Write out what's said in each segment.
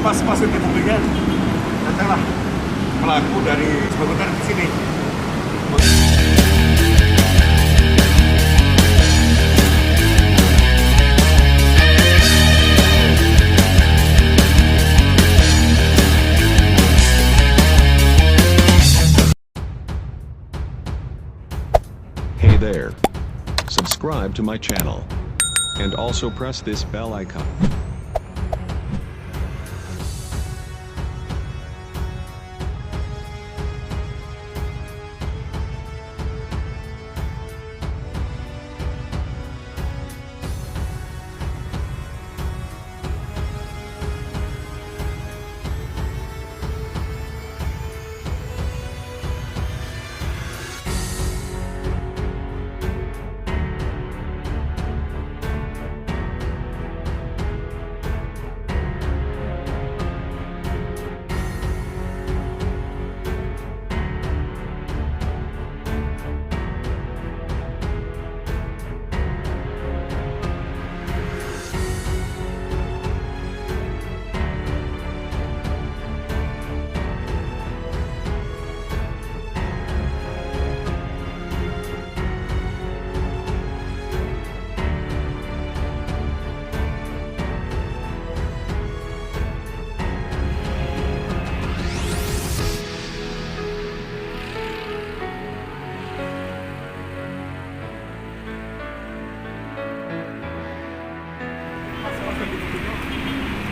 Pas masuk di mobilnya, datanglah pelaku dari sebentar di sini. Hey there. Subscribe to my channel. And also press this bell icon.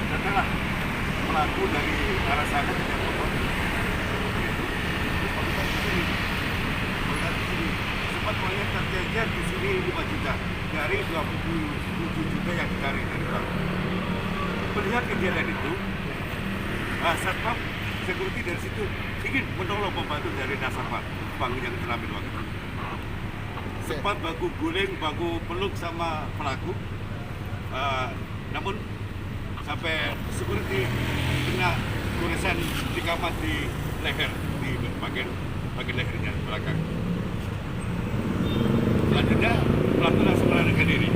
Datanglah pelaku dari arah sana dengan motor. Sempat proyek terjejer di sini 5 juta dari 27 juta yang ditarik dari bank. Melihat kejadian itu, satpam security dari situ ingin menolong pembantu dari Nasarwan, bank yang terambil waktu itu. Sempat baku guling, baku peluk sama pelaku, namun sampai security kena goresan di kamar di leher, di bagian lehernya belakang. Selanjutnya pelaku langsung melarikan diri.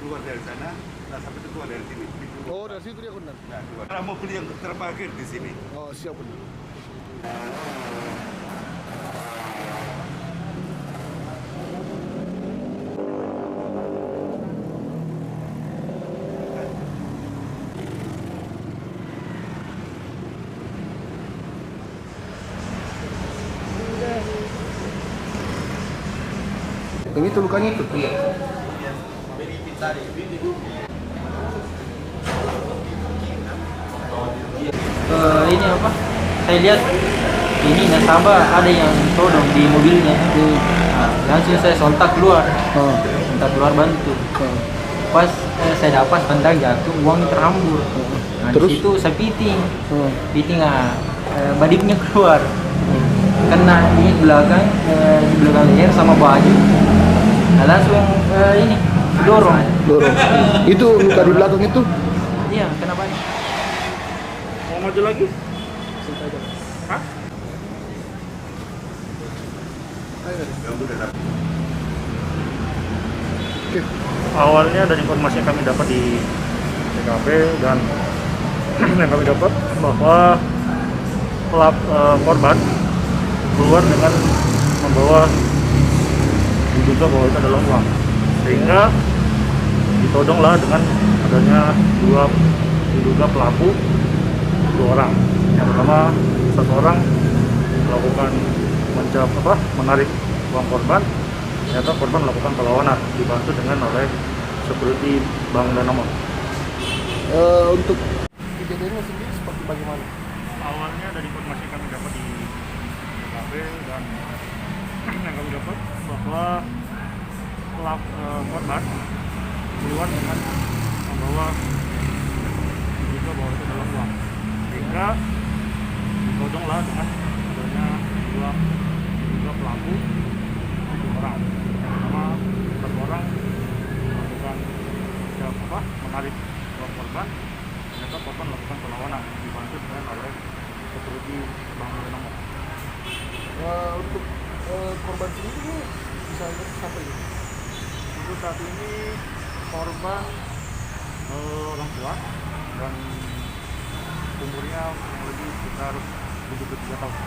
Keluar dari sana, sampai itu keluar dari sini. Oh, dari situ dia benar. Nah, keluar. Mobil yang terparkir di sini. Oh, siap benar. Yang itu lukanya itu? Iya. Ini apa? Saya lihat ini nasabah ada yang todong di mobilnya. Nah, langsung saya sontak keluar, bantu. Pas saya dapat pandang jatuh, uang terhambur. Nah, Terus? di situ saya piting, badiknya keluar. Kena di belakang leher sama baju. Nah, langsung ini dorong. Itu luka di belakang itu? Iya, kena badik. Mau maju lagi? Hah? Awalnya dari informasi yang kami dapat di TKP dan yang kami dapat bahwa korban keluar dengan membawa diduga bahwa itu adalah uang, sehingga ditodonglah dengan adanya dua diduga pelaku, dua orang. Yang pertama, satu orang melakukan menarik uang korban, ternyata korban melakukan perlawanan dibantu dengan oleh security Bank Danamon. Untuk kejadiannya sendiri seperti bagaimana? Awalnya dari informasi yang kami dapat di TKP dan yang kami dapat bahwa korban keluar dengan membawa diduga bahwa itu adalah uang, sehingga ditodonglah dengan adanya dua diduga pelaku, dua orang. Yang pertama, satu orang melakukan menarik uang korban, ternyata korban melakukan perlawanan dibantu dengan oleh security Bank Danamon. Untuk korban sendiri bisa sampai ini? Untuk saat ini korban orang tua dan umurnya yang lebih sekitar 73 tahun.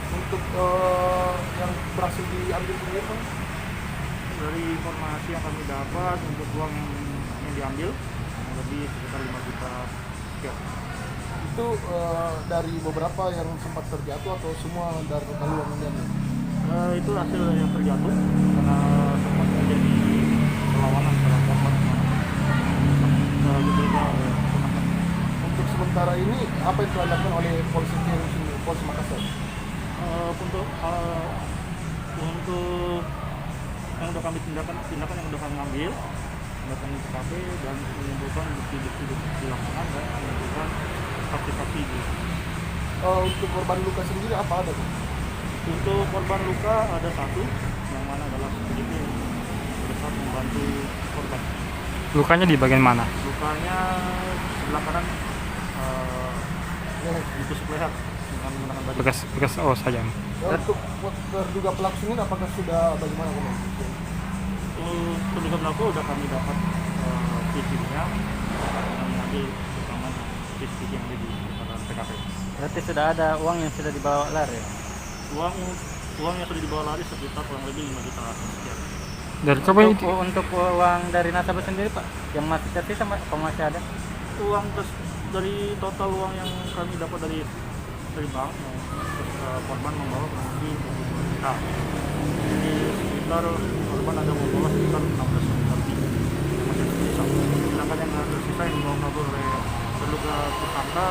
Untuk yang berhasil diambil sendiri Bang? Dari informasi yang kami dapat, untuk uang yang diambil yang lebih sekitar 5 juta sekian. Itu dari beberapa yang sempat terjatuh atau semua dari total uang yang diambil? Itu hasil yang terjatuh karena sempat terjadi perlawanan terhadap korban. Untuk sementara ini apa yang telah dilakukan oleh polisi Makassar? Untuk yang sudah kami tindakan yang sudah kami ambil, tindakan di TKP dan mengumpulkan bukti-bukti di lapangan dan mengumpulkan saksi-saksi. Untuk korban luka sendiri apa ada? Untuk korban luka ada satu, yang mana adalah security yang berusaha membantu korban. Lukanya di bagian mana? Lukanya sebelah kanan ditusuk leher dengan menggunakan baju. Bekas saja. Untuk terduga pelaku sendiri apakah sudah bagaimana? Terduga pelaku sudah kami dapat CCTV-nya dan mengambil rekaman CCTV yang ada di sekitar TKP. Berarti sudah ada uang yang sudah dibawa lari? Uang yang sudah dibawa lari sekitar kurang lebih 5 juta sekian. Dari coba Untuk uang dari nasabah sendiri Pak, yang masih tersisa apa masih ada? Dari total uang yang kami dapat dari bank, korban membawa kurang lebih 22 juta. Jadi sekitar korban ada membawa sekitar 16 juta lebih yang masih tersisa. Sedangkan yang tersisa yang dibawa kabur oleh terduga tersangka